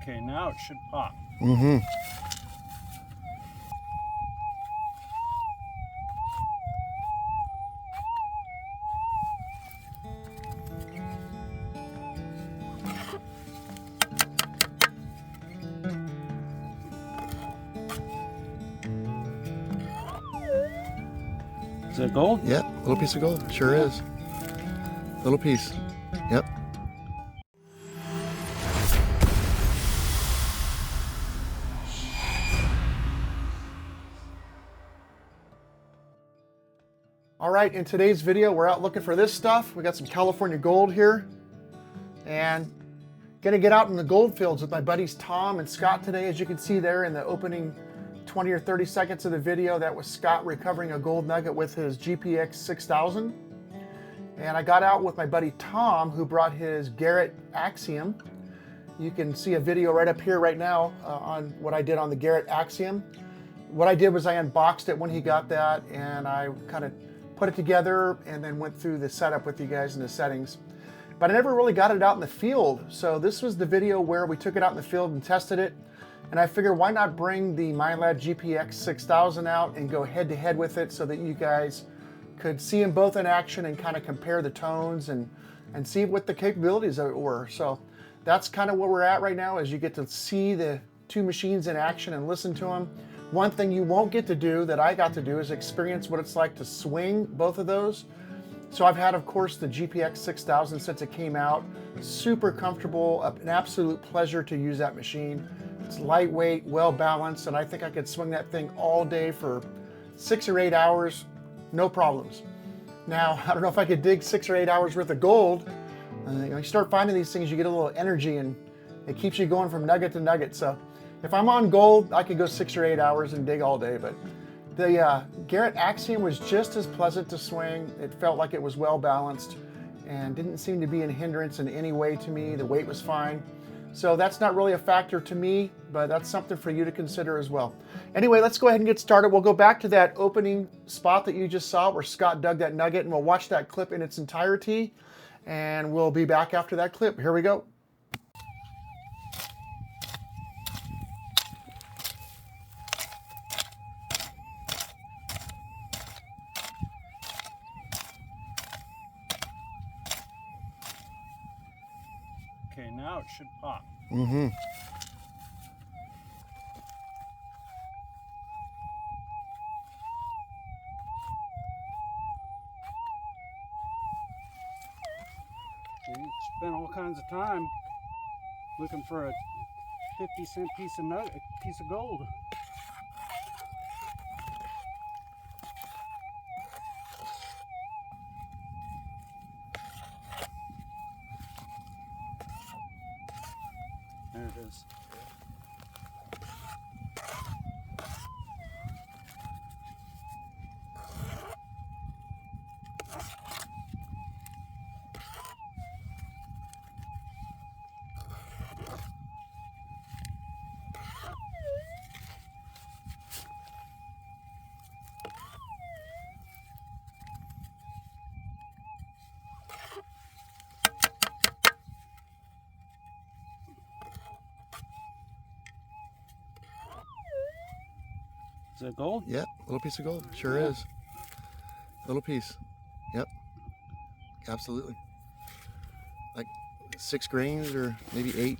Okay, now it should pop. Mm-hmm. Is it gold? Yeah, little piece of gold. Sure is. Little piece. Yep. All right, in today's video, we're out looking for this stuff. We got some California gold here, and gonna get out in the gold fields with my buddies Tom and Scott today. As you can see there in the opening 20 or 30 seconds of the video, that was Scott recovering a gold nugget with his GPX 6000. And I got out with my buddy Tom, who brought his Garrett Axiom. You can see a video right up here right now on what I did on the Garrett Axiom. What I did was I unboxed it when he got that, and I kind of put it together and then went through the setup with you guys in the settings. But I never really got it out in the field. So this was the video where we took it out in the field and tested it. And I figured, why not bring the Minelab GPX 6000 out and go head to head with it so that you guys could see them both in action and kind of compare the tones and see what the capabilities of it were. So that's kind of where we're at right now, as you get to see the two machines in action and listen to them. One thing you won't get to do that I got to do is experience what it's like to swing both of those. So I've had, of course, the GPX 6000 since it came out. Super comfortable, an absolute pleasure to use that machine. It's lightweight, well balanced, and I think I could swing that thing all day for 6 or 8 hours, no problems. Now, I don't know if I could dig 6 or 8 hours worth of gold. You start finding these things, you get a little energy, and it keeps you going from nugget to nugget. So if I'm on gold, I could go 6 or 8 hours and dig all day. But the Garrett Axiom was just as pleasant to swing. It felt like it was well balanced and didn't seem to be a hindrance in any way to me. The weight was fine. So that's not really a factor to me, but that's something for you to consider as well. Anyway, let's go ahead and get started. We'll go back to that opening spot that you just saw where Scott dug that nugget, and we'll watch that clip in its entirety, and we'll be back after that clip. Here we go. Okay, now it should pop. Mm-hmm. We spent all kinds of time looking for a 50-cent piece of gold. There it is. Is it gold? Yeah, little piece of gold. Sure Yeah. is. Little piece. Yep. Absolutely. Like 6 grains or maybe 8.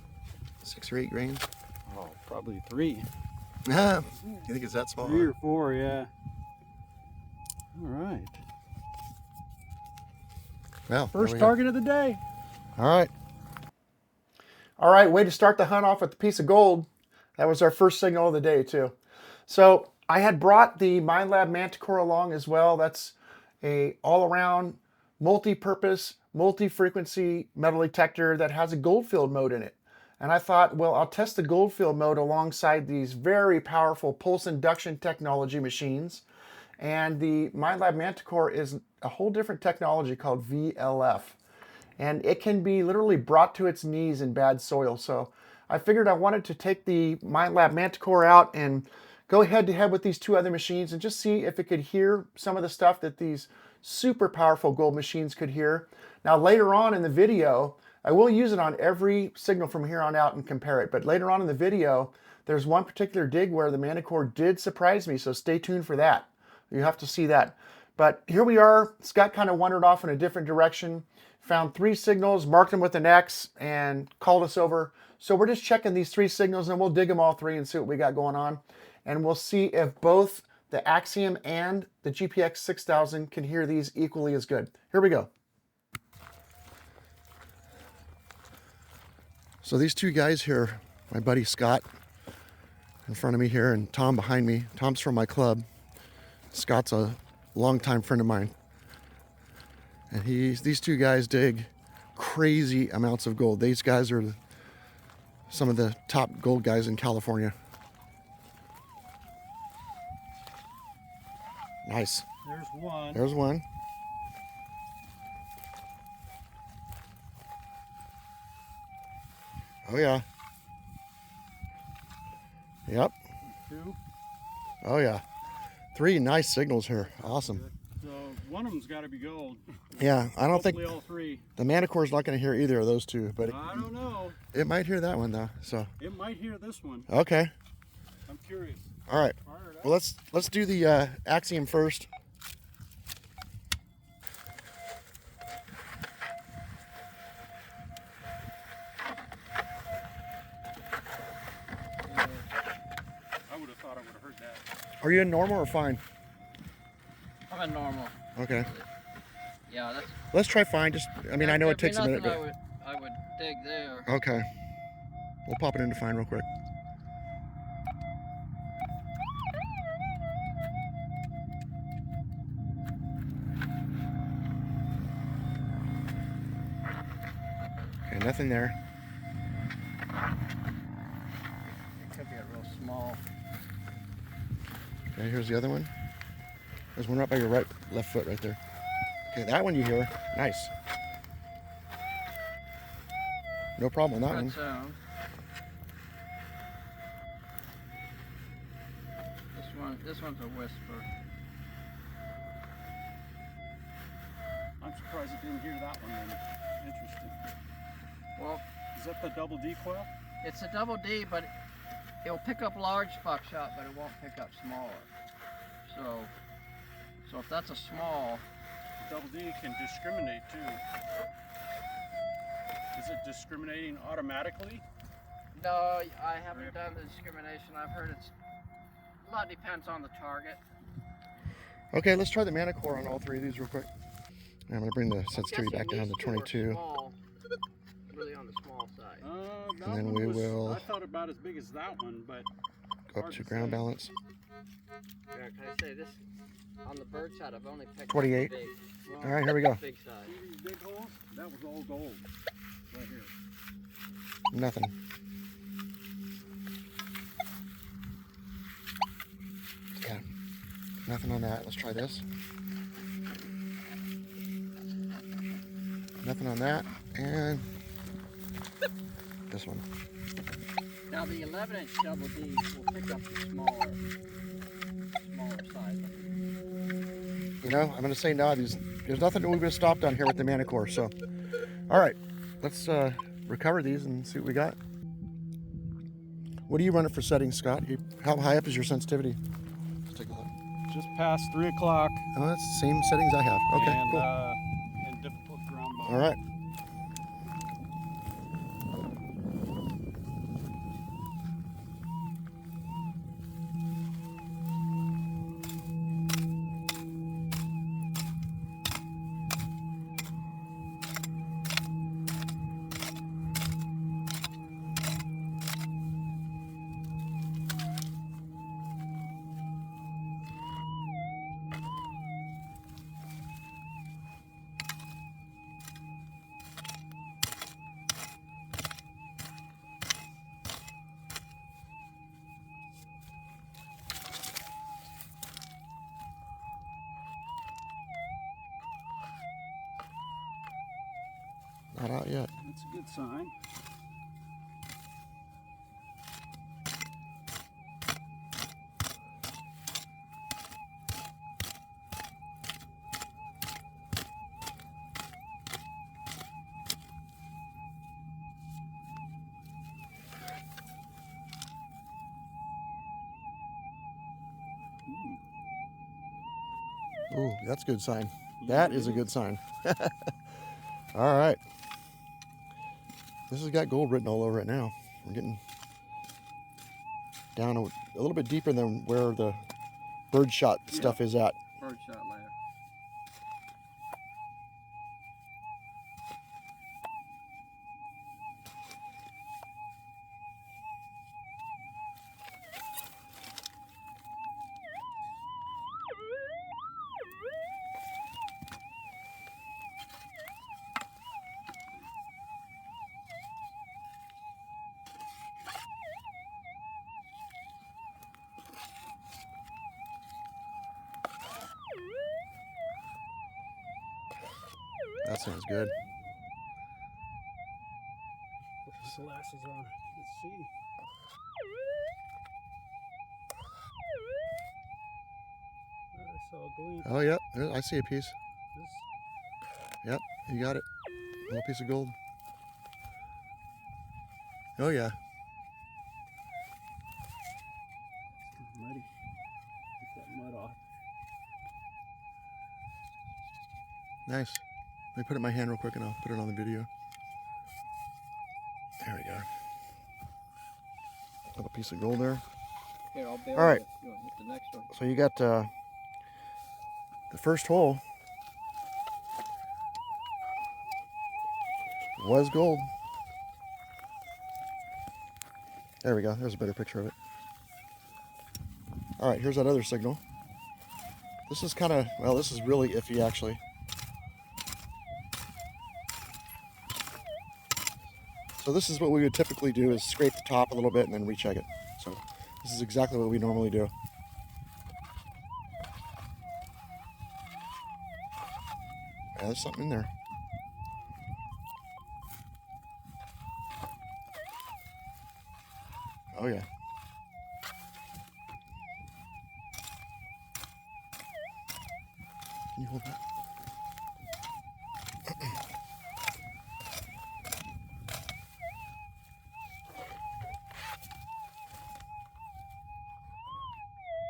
6 or 8 grains. Oh, probably 3. Ah, you think it's that small? 3 or 4, yeah. All right. Well, First target of the day. All right. All right, way to start the hunt off with a piece of gold. That was our first signal of the day too. So I had brought the Minelab Manticore along as well. That's a all-around, multi-purpose, multi-frequency metal detector that has a goldfield mode in it. And I thought, well, I'll test the goldfield mode alongside these very powerful pulse induction technology machines. And the Minelab Manticore is a whole different technology called VLF. And it can be literally brought to its knees in bad soil. So I figured I wanted to take the Minelab Manticore out and go head to head with these two other machines and just see if it could hear some of the stuff that these super powerful gold machines could hear. Now later on in the video, I will use it on every signal from here on out and compare it. But later on in the video, there's one particular dig where the Manticore did surprise me, so stay tuned for that. You have to see that. But here we are. Scott kind of wandered off in a different direction, found 3 signals, marked them with an X, and called us over. So we're just checking these 3 signals, and we'll dig them all 3 and see what we got going on. And we'll see if both the Axiom and the GPX 6000 can hear these equally as good. Here we go. So these 2 guys here, my buddy Scott in front of me here and Tom behind me. Tom's from my club. Scott's a longtime friend of mine. And these 2 guys dig crazy amounts of gold. These guys are some of the top gold guys in California. Nice. There's one. There's one. Oh yeah. Yep. 2. Oh yeah. 3 nice signals here. Awesome. So one of them's got to be gold. Yeah, I don't think Hopefully all 3. the Manticore's not going to hear either of those 2, but I don't know. it might hear that one though. So It might hear this one. okay. I'm curious. All right. Fire it up. Well, let's do the Axiom first. I would have thought I would have heard that. Are you in normal or fine? I'm in normal. Okay. Yeah, that's. Let's try fine. Just, I mean, I know it there'd be takes a minute, nothing but I would dig there. okay. We'll pop it into fine real quick. Okay, nothing there. Could get real small. Okay, here's the other one. There's one right by your left foot right there. Okay, that one you hear. Nice. No problem on that one. Good sound. This one's a whisper. I'm surprised it didn't hear that one then. Interesting. Well, Is that the double D coil? it's a double D, but it'll pick up large buckshot, but it won't pick up smaller. So if that's a small, Double D can discriminate too. Is it discriminating automatically? no, I haven't done the discrimination. I've heard a lot depends on the target. Okay, let's try the Manticore on all 3 of these real quick. I'm going to bring the sensitivity back down to 22. Small, really on the small side. That And then one we was, will- I thought about as big as that one, but Go up to ground balance. Yeah, can I say this? On the bird side, I've only picked 28. Big, well, All right, here we go. big size. see these big holes? That was all gold right here. Nothing. Yeah, nothing on that. Let's try this. Nothing on that. And this one. Now the 11-inch double D will pick up the smaller size. You know, I'm going to say no. There's nothing that we've been stopped on here with the Manticore. So, all right, let's recover these and see what we got. What do you run it for settings, Scott? How high up is your sensitivity? Let's take a look. Just past 3 o'clock. Oh, that's the same settings I have. Okay, and, cool. And difficult ground mode. All right. Not out yet. That's a good sign. Ooh, that's a good sign. That is a good sign. All right. This has got gold written all over it now. We're getting down a little bit deeper than where the birdshot stuff is at. Birdshot later. That sounds good. Put the glasses on. Let's see. I saw a glimpse. Oh, yep. I see a piece. This, Yep, you got it. A little piece of gold. Oh, yeah. it's kind of muddy. Get that mud off. Nice. Let me put it in my hand real quick and I'll put it on the video. There we go. Little piece of gold there. Here, I'll be All right. You want to hit the next one? So you got the first hole was gold. There we go. There's a better picture of it. All right, here's that other signal. This is kind of, well, this is really iffy actually. So this is what we would typically do, is scrape the top a little bit and then recheck it. So this is exactly what we normally do. Yeah, there's something in there. Oh yeah. Can you hold that?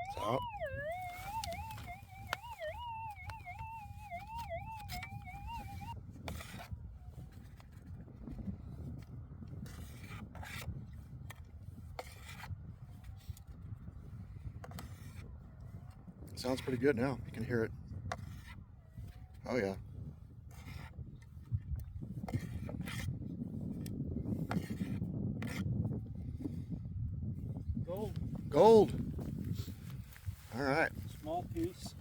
It's out. Sounds pretty good now. You can hear it. Oh yeah. Gold. Gold. All right. Small piece.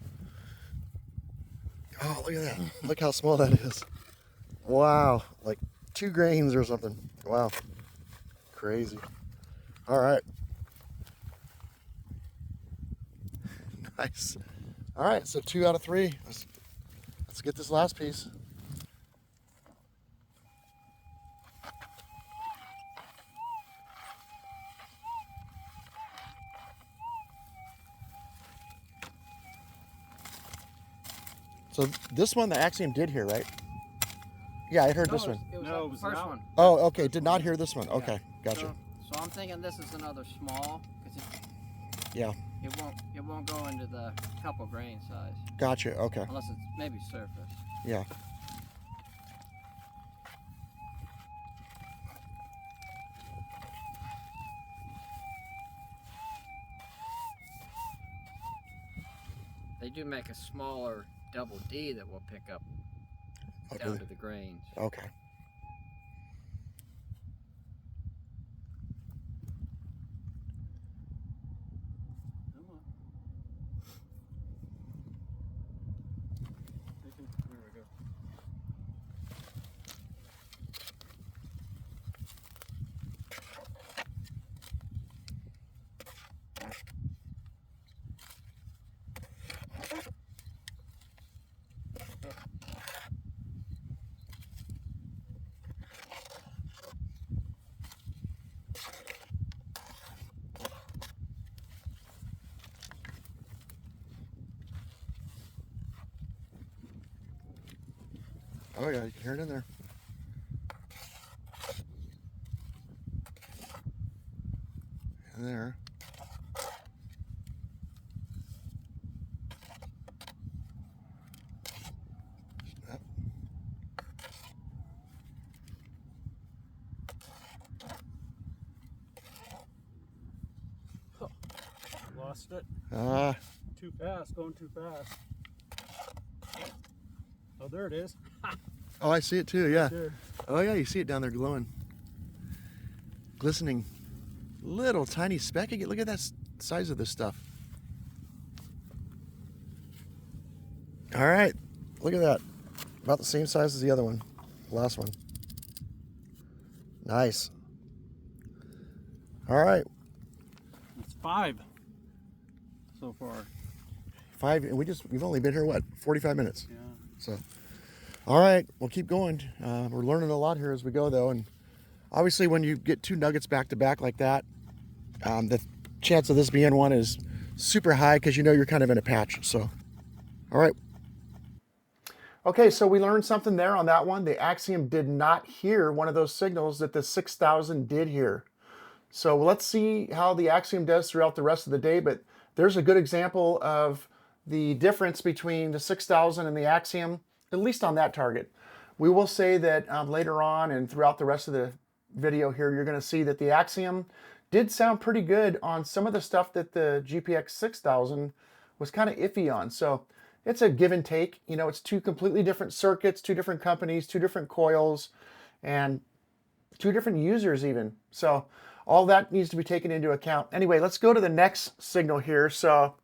Oh, look at that. Look how small that is. Wow. Like 2 grains or something. Wow. Crazy. All right. Nice. All right, so 2 out of 3. Let's get this last piece. So this one, the Axiom did hear, right? Yeah, I heard this one. It was No, the it was first out. one. Oh, okay. Did not hear this one. Okay, gotcha. So I'm thinking this is another small, because Yeah, it won't go into the couple grain size gotcha. Okay. unless it's maybe surface. Yeah. They do make a smaller double D that will pick up Oh, down really? to the grains. Okay. Come on. There we go. Oh yeah, you can hear it in there. In there. lost it. Too fast, going too fast. Oh, there it is. Oh, I see it too, yeah. There. Oh yeah, you see it down there glowing. Glistening. Little tiny speck. Look at that size of this stuff. All right, look at that. About the same size as the other one, the last one. Nice. All right. It's 5 so far. 5, and we've only been here, what, 45 minutes? Yeah. So, all right, we'll keep going. We're learning a lot here as we go, though, and obviously when you get 2 nuggets back to back like that, the chance of this being one is super high because you know you're kind of in a patch. So, all right. Okay, so we learned something there on that one. The Axiom did not hear one of those signals that the 6000 did hear. So let's see how the Axiom does throughout the rest of the day, but there's a good example of the difference between the 6000 and the Axiom, at least on that target. We will say that later on and throughout the rest of the video here, you're going to see that the Axiom did sound pretty good on some of the stuff that the GPX 6000 was kind of iffy on. So it's a give and take. You know, it's 2 completely different circuits, 2 different companies, 2 different coils, and 2 different users even. So all that needs to be taken into account. Anyway, let's go to the next signal here. So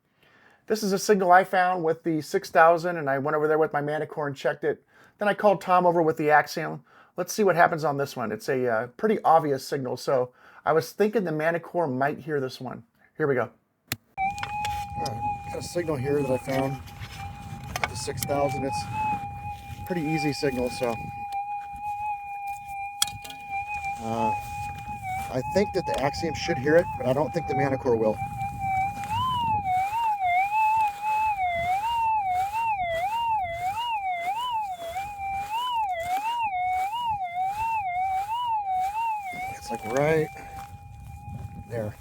this is a signal I found with the 6000, and I went over there with my Manticore and checked it. Then I called Tom over with the Axiom. Let's see what happens on this one. It's a pretty obvious signal. So I was thinking the Manticore might hear this one. Here we go. All right, got a signal here that I found with the 6000. It's a pretty easy signal, so I think that the Axiom should hear it, but I don't think the Manticore will. It's like right there.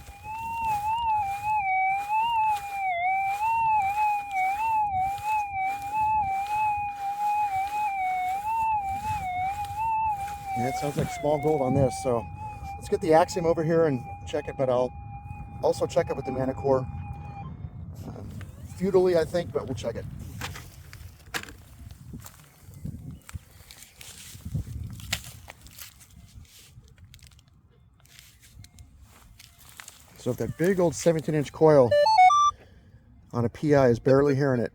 Yeah, it sounds like small gold on this, so let's get the Axiom over here and check it, but I'll also check it with the Manticore. Futilely, I think, but we'll check it. So if that big old 17-inch coil on a PI is barely hearing it.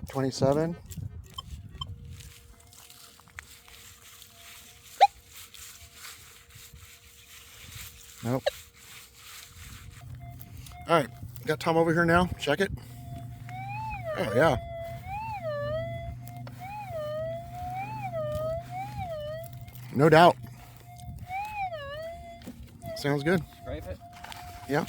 $27. Nope. All right, got Tom over here now. Check it. Oh yeah. No doubt. Sounds good. Scrape it. Yeah.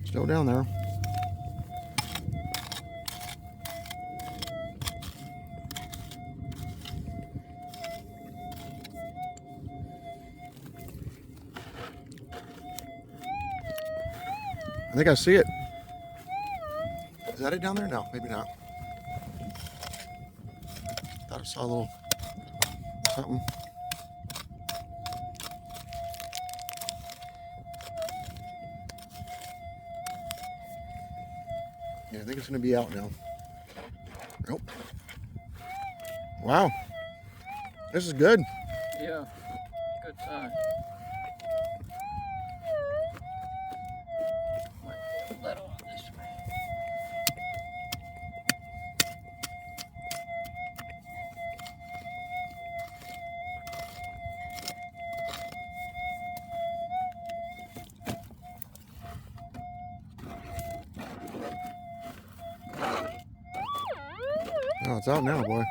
Still down there. I think I see it. Is that it down there? No, maybe not. Thought I saw a little something. Yeah, I think it's going to be out now. Nope. Wow. This is good. Yeah. Good sign. Might be a little this way. Oh, it's out now, boy.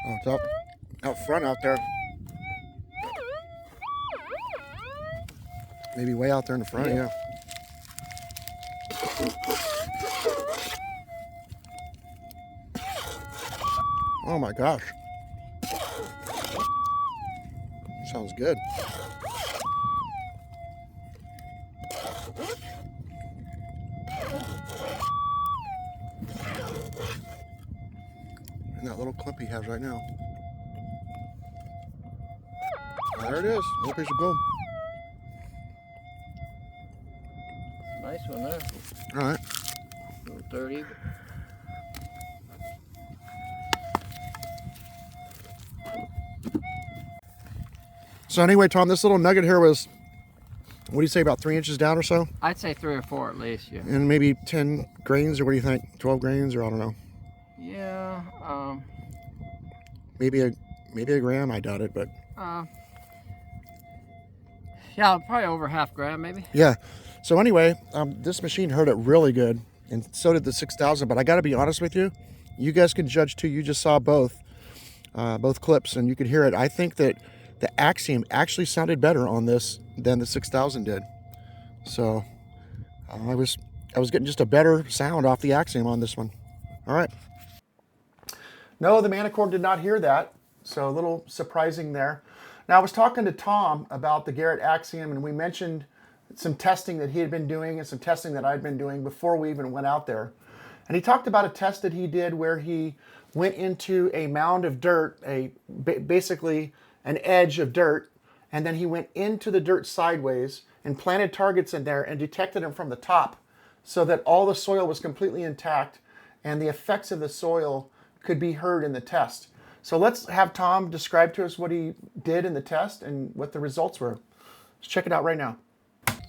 Oh, it's out front out there. Maybe way out there in the front, yeah. Oh my gosh. Sounds good. And that little clip he has right now. There it is, little piece of gold. Nice one there. All right. A little dirty. So anyway, Tom, this little nugget here was, what do you say, about 3 inches down or so? I'd say 3 or 4 at least, yeah. And maybe 10 grains, or what do you think? 12 grains, or I don't know. Yeah, Maybe a gram, I doubt it, but. Yeah, probably over half gram, maybe. Yeah. So anyway, this machine heard it really good, and so did the 6000. But I got to be honest with you, you guys can judge too. You just saw both clips, and you could hear it. I think that the Axiom actually sounded better on this than the 6000 did. So I was getting just a better sound off the Axiom on this one. All right. No, the Manticore did not hear that, so a little surprising there. Now, I was talking to Tom about the Garrett Axiom, and we mentioned some testing that he had been doing and some testing that I'd been doing before we even went out there. And he talked about a test that he did where he went into a mound of dirt, basically an edge of dirt, and then he went into the dirt sideways and planted targets in there and detected them from the top so that all the soil was completely intact and the effects of the soil could be heard in the test. So let's have Tom describe to us what he did in the test and what the results were. Let's check it out right now.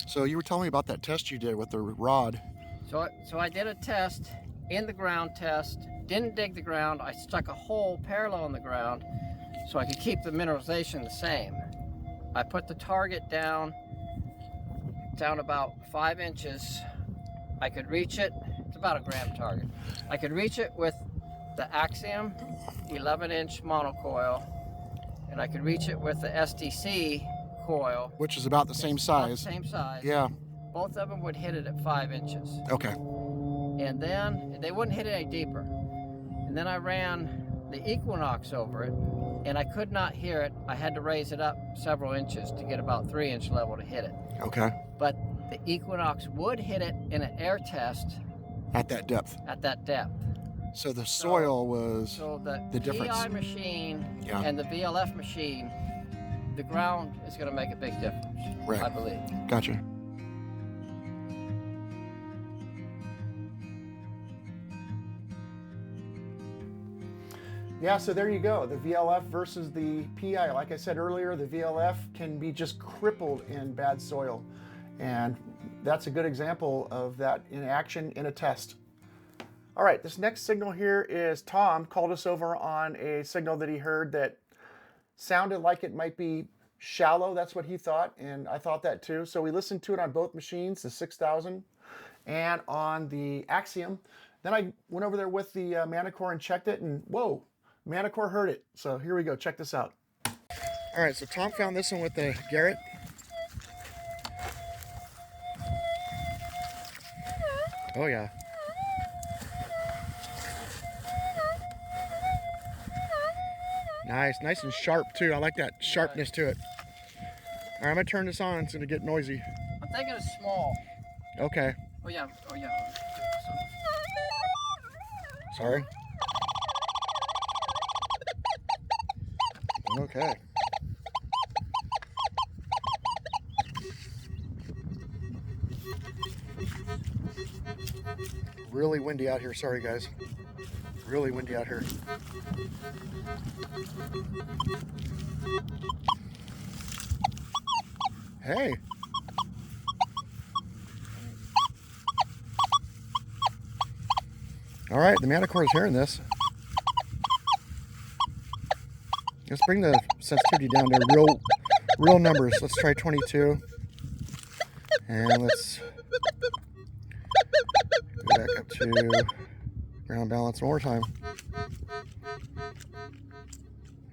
So you were telling me about that test you did with the rod. So I did a test, in the ground test, didn't dig the ground. I stuck a hole parallel in the ground so I could keep the mineralization the same. I put the target down about 5 inches. I could reach it, it's about a gram target. I could reach it with the Axiom 11-inch monocoil, and I could reach it with the SDC coil. Which is about the same size. Same size. Yeah. Both of them would hit it at 5 inches. Okay. And then they wouldn't hit it any deeper. And then I ran the Equinox over it, and I could not hear it. I had to raise it up several inches to get about 3-inch level to hit it. Okay. But the Equinox would hit it in an air test. At that depth. At that depth. So the soil was so the difference. PI machine and the VLF machine, the ground is going to make a big difference, right. I believe. Gotcha. Yeah, so there you go. The VLF versus the PI. Like I said earlier, the VLF can be just crippled in bad soil. And that's a good example of that in action in a test. All right, this next signal here is Tom called us over on a signal that he heard that sounded like it might be shallow. That's what he thought, and I thought that too. So we listened to it on both machines, the 6000 and on the Axiom. Then I went over there with the Manticore and checked it, and whoa, Manticore heard it. So here we go, check this out. All right, so Tom found this one with the Garrett. Oh yeah. Nice and sharp too. I like that sharpness to it. All right, I'm gonna turn this on. It's gonna get noisy. I'm thinking it's small. Okay. Oh yeah. Sorry. Okay. Really windy out here. Sorry, guys. Really windy out here. Hey. All right, the Manticore is hearing this. Let's bring the sensitivity down to real numbers. Let's try 22. And let's go back up to ground balance one more time.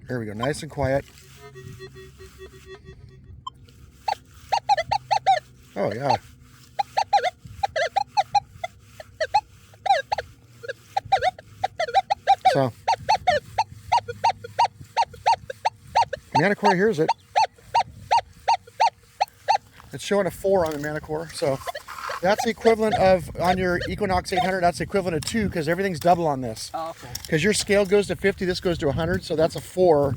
There we go, nice and quiet. Oh yeah. So, Manticore hears it. It's showing a 4 on the Manticore, so that's the equivalent of, on your Equinox 800, that's the equivalent of 2 because everything's double on this. Oh, okay. Because your scale goes to 50, this goes to 100, so that's a 4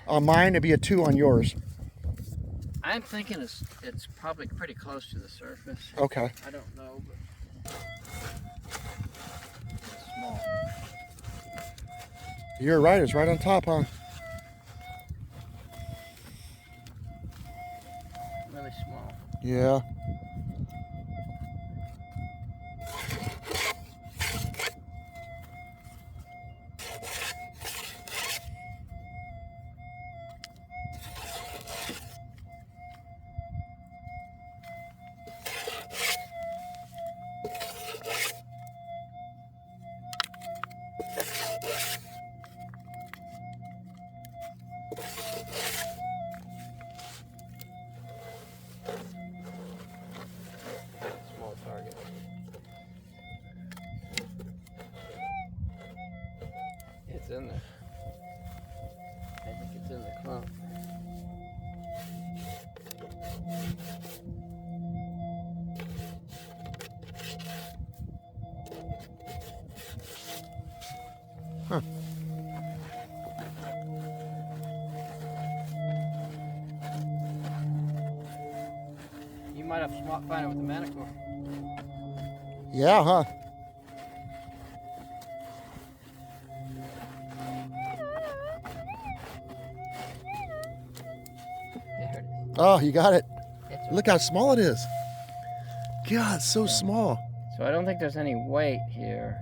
on mine, it'd be a 2 on yours. I'm thinking it's probably pretty close to the surface. Okay. I don't know, but it's small. You're right, it's right on top, huh? Really small. Yeah. Small target. It's in there. I think it's in the clump. Huh. You might have to find it with the Manticore. Yeah, huh? There it is. Oh, you got it. It's Look how small it is. God, it's so small. So I don't think there's any weight here.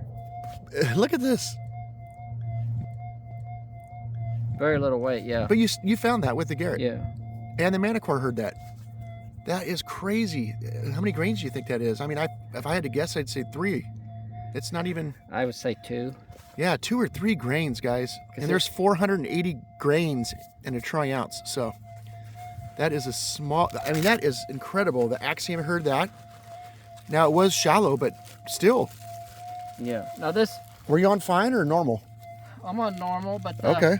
Look at this. Very little weight, yeah. But you found that with the Garrett. Yeah. And the Manticore heard that. That is crazy. How many grains do you think that is? I mean, if I had to guess, I'd say 3. It's not even... I would say 2. Yeah, 2 or 3 grains, guys. And there's 480 grains in a troy ounce. So that is a small... I mean, that is incredible. The Axiom heard that. Now, it was shallow, but still. Yeah. Now this... Were you on fine or normal? I'm on normal, but Okay.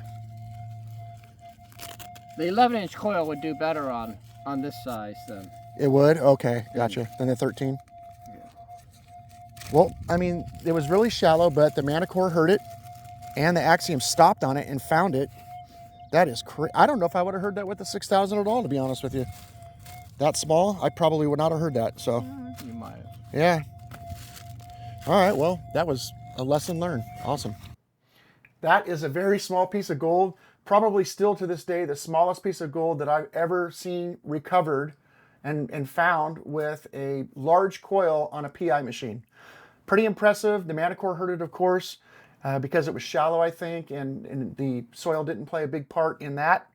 The 11-inch coil would do better on this size than... It would? Okay, gotcha. Then the 13? Yeah. Well, I mean, it was really shallow, but the Manticore heard it, and the Axiom stopped on it and found it. That is crazy. I don't know if I would have heard that with the 6000 at all, to be honest with you. That small, I probably would not have heard that, so. You might have. Yeah. All right, well, that was a lesson learned. Awesome. That is a very small piece of gold. Probably still to this day, the smallest piece of gold that I've ever seen recovered and found with a large coil on a PI machine. Pretty impressive. The Manticore heard it, of course, because it was shallow, I think, and the soil didn't play a big part in that.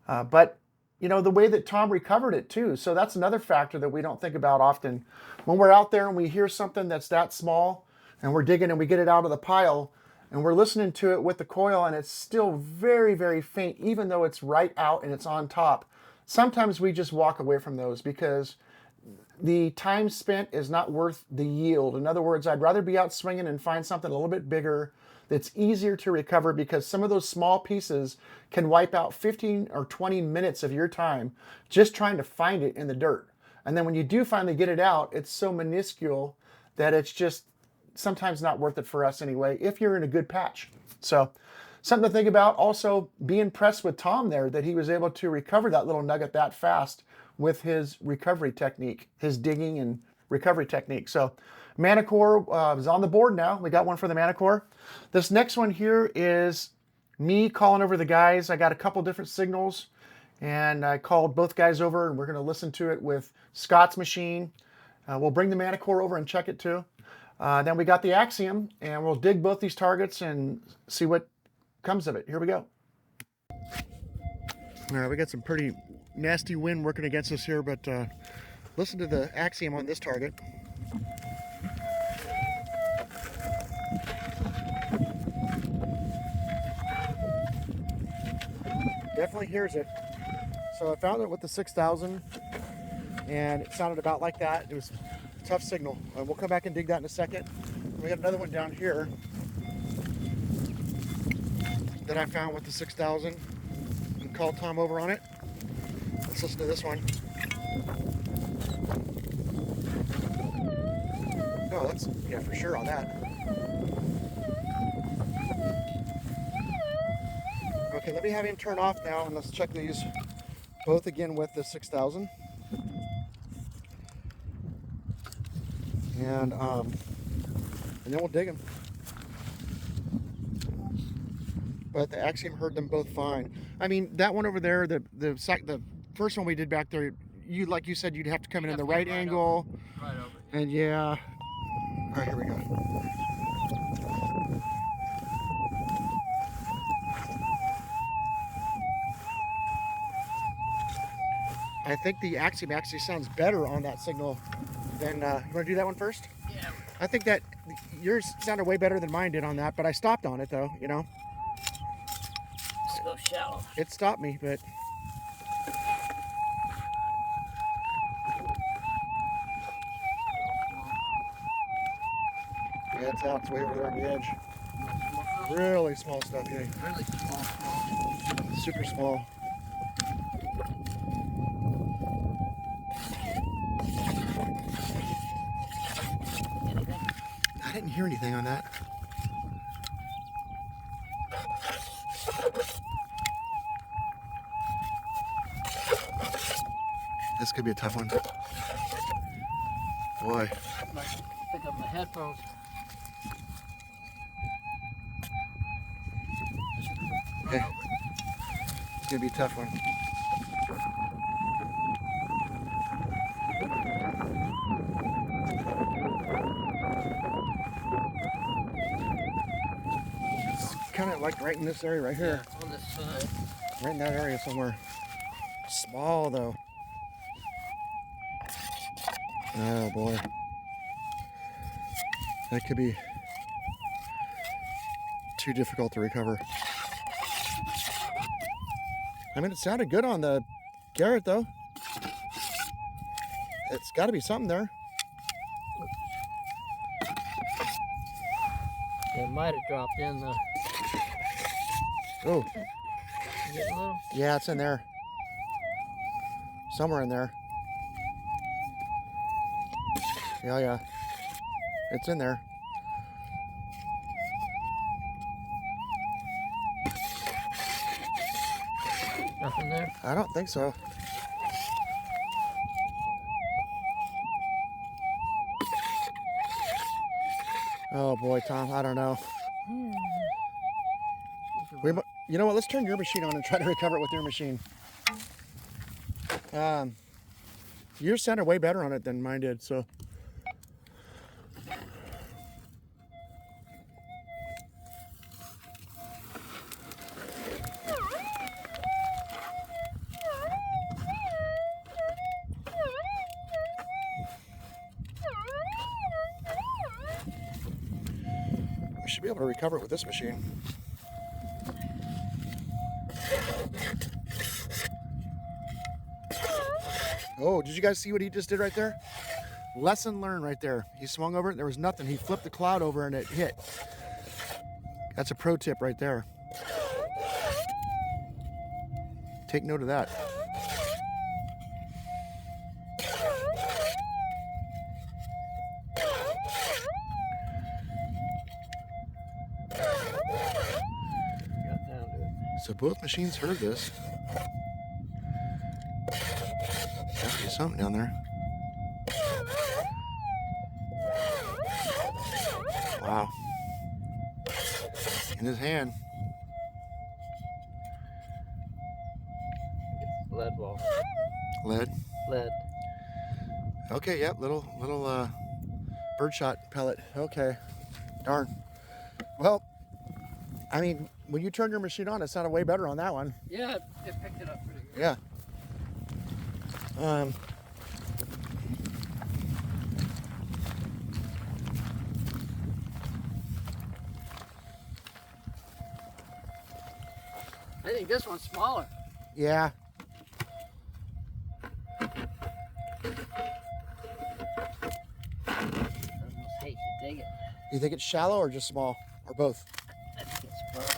But, you know, the way that Tom recovered it, too. So that's another factor that we don't think about often. When we're out there and we hear something that's that small, and we're digging and we get it out of the pile, and we're listening to it with the coil and it's still very, very faint, even though it's right out and it's on top. Sometimes we just walk away from those because the time spent is not worth the yield. In other words, I'd rather be out swinging and find something a little bit bigger that's easier to recover, because some of those small pieces can wipe out 15 or 20 minutes of your time just trying to find it in the dirt. And then when you do finally get it out, it's so minuscule that it's just sometimes not worth it for us anyway, if you're in a good patch. So something to think about. Also, be impressed with Tom there, that he was able to recover that little nugget that fast with his recovery technique, his digging and recovery technique. So Manticore is on the board now. We got one for the Manticore. This next one here is me calling over the guys. I got a couple different signals, and I called both guys over, and we're going to listen to it with Scott's machine. We'll bring the Manticore over and check it too. Then we got the Axiom, and we'll dig both these targets and see what comes of it. Here we go. All right, we got some pretty nasty wind working against us here, but listen to the Axiom on this target. Definitely hears it. So I found it with the 6000, and it sounded about like that. It was a tough signal. And we'll come back and dig that in a second. We got another one down here that I found with the 6000 and called Tom over on it. Let's listen to this one. Oh, that's, yeah, for sure on that. Okay, let me have him turn off now, and let's check these both again with the 6000. And then we'll dig them. But the Axiom heard them both fine. I mean, that one over there, the first one we did back there, like you said, you'd have to come in the right angle. Right over. And yeah. All right, here we go. I think the Axiom actually sounds better on that signal than, you want to do that one first? Yeah. I think that yours sounded way better than mine did on that, but I stopped on it though, you know? Let's go shallow. It stopped me, but... Yeah, it's out. It's way over there on the edge. Really small stuff, yeah. Really small. Super small. I didn't hear anything on that. This could be a tough one. Boy. Pick up my headphones. Okay. It's gonna be a tough one. It's kind of like right in this area right here. Yeah, on this side. Right in that area somewhere. Small though. Oh boy. That could be too difficult to recover. I mean, it sounded good on the Garrett though. It's got to be something there. It might have dropped in the. Oh, You getting a little? yeah, it's in there. Somewhere in there. Yeah. It's in there. Nothing there? I don't think so. Oh boy, Tom, I don't know. You know what? Let's turn your machine on and try to recover it with your machine. Yours sounded way better on it than mine did, so. We should be able to recover it with this machine. Oh, did you guys see what he just did right there? Lesson learned right there. He swung over it, there was nothing. He flipped the cloud over and it hit. That's a pro tip right there. Take note of that. Got down to it. So both machines heard this. Gotta be something down there. Wow. In his hand. It's lead ball. Lead. Lead. Okay, yep, little birdshot pellet. Okay. Darn. Well, I mean, when you turned your machine on, it sounded way better on that one. Yeah, it picked it up pretty good. Yeah. I think this one's smaller. Yeah. I almost hate to dig it. You think it's shallow or just small? Or both? I think it's both.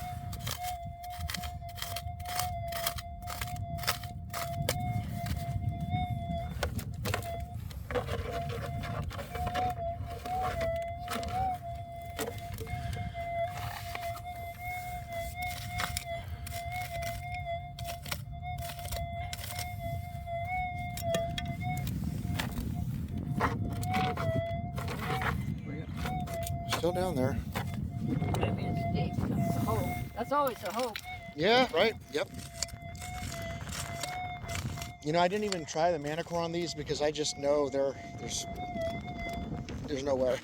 Still down there. Maybe it's deep. That's the hope. That's always the hope. Yeah, right. Yep. You know, I didn't even try the Manticore on these because I just know there's no way.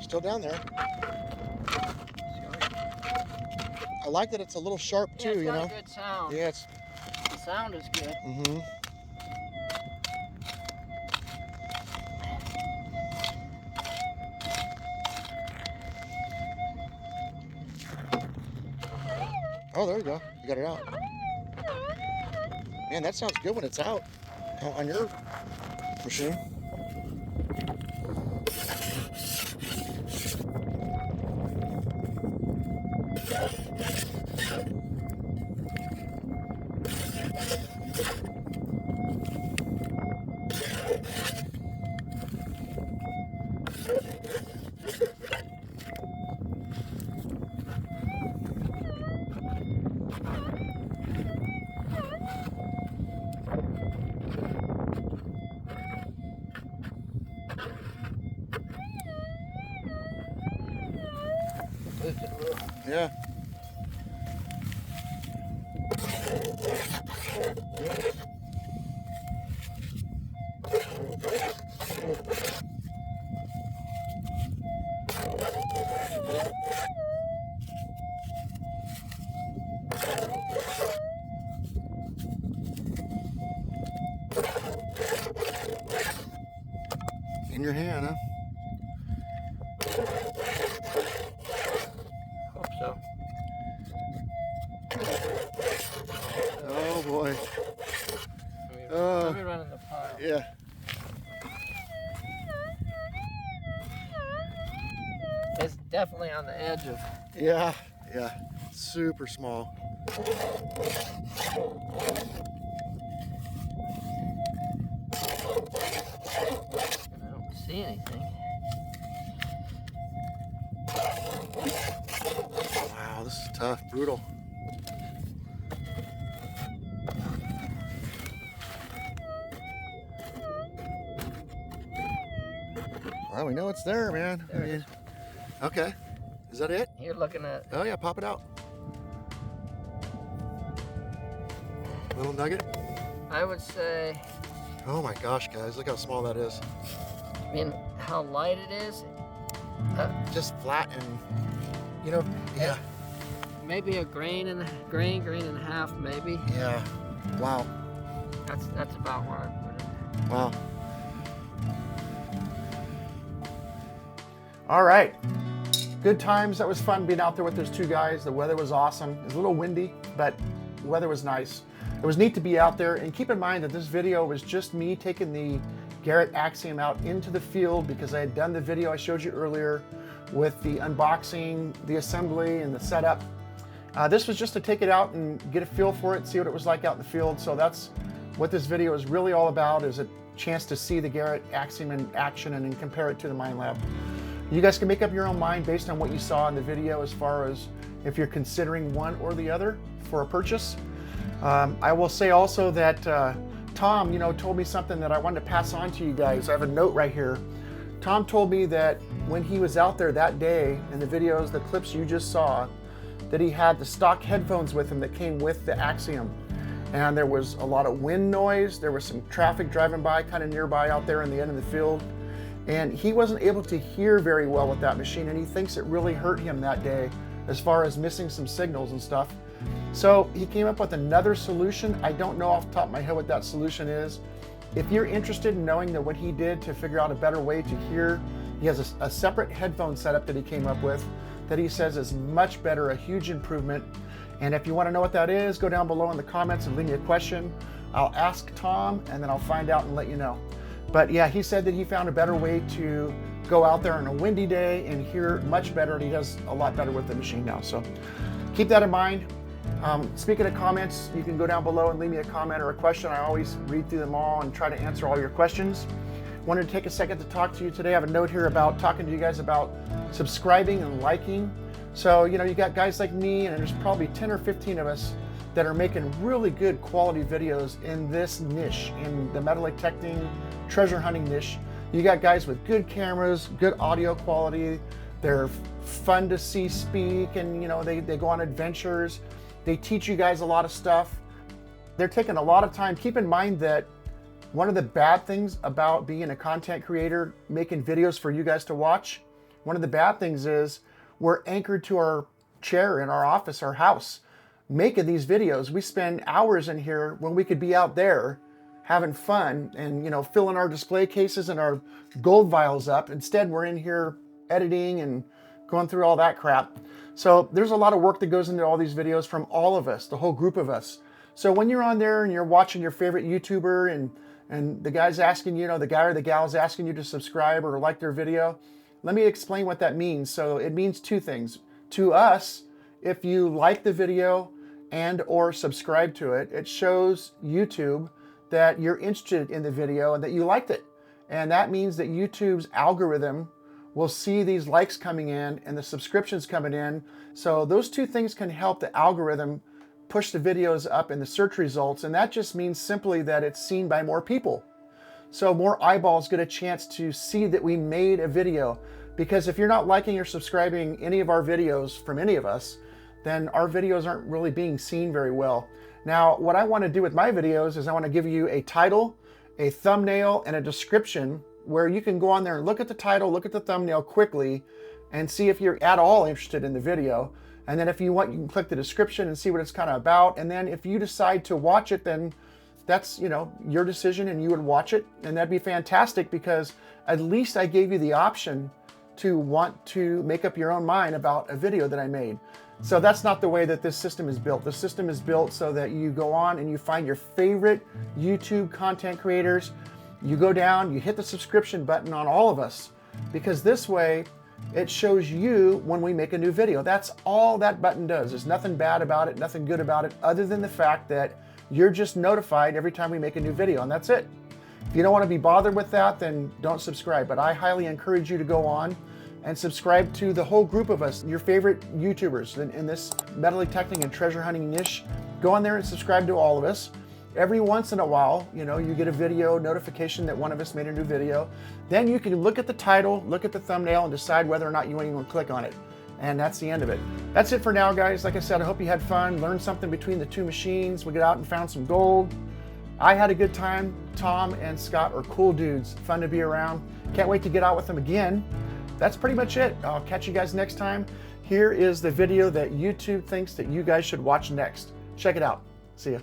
Still down there. I like that it's a little sharp too, it's you got know. a good sound. Yeah, it's. The sound is good. Mm-hmm. Oh, there you go. You got it out. Man, that sounds good when it's out on your machine. Yeah. In your hand, huh? Hope so. Oh boy. Let me run in the pile. Yeah. It's definitely on the edge of. Yeah. Yeah. Super small. I don't see anything. Wow, this is tough, brutal. Well, we know it's there, man. There it is. Okay. Is that it? You're looking at. Oh yeah, pop it out. Little nugget. I would say. Oh my gosh, guys, look how small that is. I mean, how light it is. Just flat and, you know, yeah. Maybe a grain and a half, maybe. Yeah. Wow. That's about where I put it. Wow. All right. Good times. That was fun being out there with those two guys. The weather was awesome. It was a little windy, but the weather was nice. It was neat to be out there. And keep in mind that this video was just me taking the Garrett Axiom out into the field because I had done the video I showed you earlier with the unboxing, the assembly, and the setup. This was just to take it out and get a feel for it, see what it was like out in the field. So that's what this video is really all about, is a chance to see the Garrett Axiom in action and then compare it to the Minelab. You guys can make up your own mind based on what you saw in the video as far as if you're considering one or the other for a purchase. I will say also that Tom, told me something that I wanted to pass on to you guys. I have a note right here. Tom told me that when he was out there that day, in the videos, the clips you just saw, that he had the stock headphones with him that came with the Axiom. And there was a lot of wind noise. There was some traffic driving by kind of nearby out there in the end of the field. And he wasn't able to hear very well with that machine, and he thinks it really hurt him that day as far as missing some signals and stuff. So he came up with another solution. I don't know off the top of my head what that solution is. If you're interested in knowing that what he did to figure out a better way to hear, he has a separate headphone setup that he came up with that he says is much better, a huge improvement. And if you want to know what that is, go down below in the comments and leave me a question. I'll ask Tom and then I'll find out and let you know. But yeah, he said that he found a better way to go out there on a windy day and hear much better, and he does a lot better with the machine now. So keep that in mind. Speaking of comments, you can go down below and leave me a comment or a question. I always read through them all and try to answer all your questions. Wanted to take a second to talk to you today. I have a note here about talking to you guys about subscribing and liking. So, you know, you got guys like me, and there's probably 10 or 15 of us that are making really good quality videos in this niche, in the metal detecting, treasure hunting niche. You got guys with good cameras, good audio quality. They're fun to see speak, and you know, they go on adventures. They teach you guys a lot of stuff. They're taking a lot of time. Keep in mind that one of the bad things about being a content creator, making videos for you guys to watch, one of the bad things is we're anchored to our chair in our office, our house, making these videos. We spend hours in here when we could be out there having fun and, you know, filling our display cases and our gold vials up. Instead, we're in here editing and going through all that crap. So there's a lot of work that goes into all these videos from all of us, the whole group of us. So when you're on there and you're watching your favorite YouTuber and the guy's asking, you know, the guy or the gal's asking you to subscribe or like their video, let me explain what that means. So it means two things. To us, if you like the video and or subscribe to it, it shows YouTube that you're interested in the video and that you liked it. And that means that YouTube's algorithm will see these likes coming in and the subscriptions coming in. So those two things can help the algorithm push the videos up in the search results. And that just means simply that it's seen by more people. So more eyeballs get a chance to see that we made a video. Because if you're not liking or subscribing any of our videos from any of us, then our videos aren't really being seen very well. Now, what I want to do with my videos is I want to give you a title, a thumbnail, and a description where you can go on there and look at the title, look at the thumbnail quickly, and see if you're at all interested in the video. And then if you want, you can click the description and see what it's kind of about. And then if you decide to watch it, then that's, you know, your decision and you would watch it. And that'd be fantastic because at least I gave you the option to want to make up your own mind about a video that I made. So that's not the way that this system is built. The system is built so that you go on and you find your favorite YouTube content creators. You go down, you hit the subscription button on all of us, because this way it shows you when we make a new video. That's all that button does. There's nothing bad about it, nothing good about it, other than the fact that you're just notified every time we make a new video, and that's it. If you don't want to be bothered with that, then don't subscribe. But I highly encourage you to go on and subscribe to the whole group of us, your favorite YouTubers in this metal detecting and treasure hunting niche. Go on there and subscribe to all of us. Every once in a while, you know, you get a video notification that one of us made a new video. Then you can look at the title, look at the thumbnail, and decide whether or not you want to even click on it. And that's the end of it. That's it for now, guys. Like I said, I hope you had fun, learned something between the two machines. We got out and found some gold. I had a good time. Tom and Scott are cool dudes, fun to be around. Can't wait to get out with them again. That's pretty much it. I'll catch you guys next time. Here is the video that YouTube thinks that you guys should watch next. Check it out. See ya.